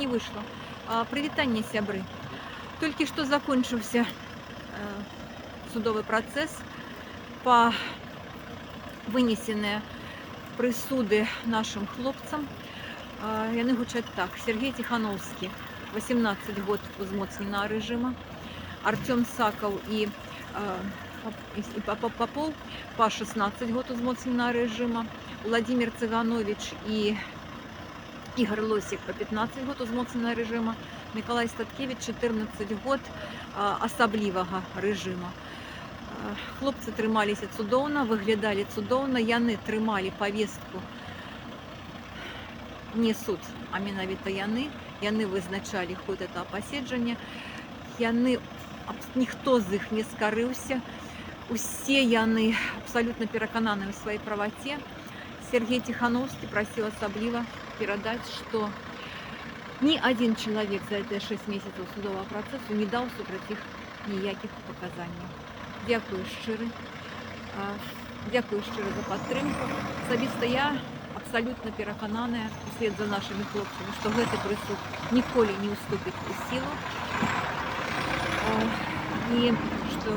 не вышло. Прывітанне, сябры. Толькі што закончыўся судовы працэс па вынесеныя прысуды нашым хлопцам. Яны гучаць так: Сергей Тихановский 18 год узмоцненага рэжыма, Артём Сакаў і Попов па 16 год узмоцненага рэжыма, Владимир Цыганович і Игорь Лосик по 15 год узмоцненага рэжыма, Миколай Статкевич 14 год асаблівага рэжыма. Хлопцы трымаліся цудоўна, выглядалі цудоўна, яны трымалі павестку, не суд, а менавіта яны вызначалі ход этого паседжання, ніхто з іх не скарыўся, усе яны абсолютно перакананы ў сваёй праваце. Сергей Тихановский просил асабліва перадаць, што ні адзін чалавек за гэтыя 6 месяцаў судовага працэсу не даў супраць іх ніякіх паказанняў. Дзякую шчыра за падтрымку. Асабіста я абсолютно перакананая, услед за нашими хлопцамі, што гэты прысуд ніколі не ўступіць у сілу, і што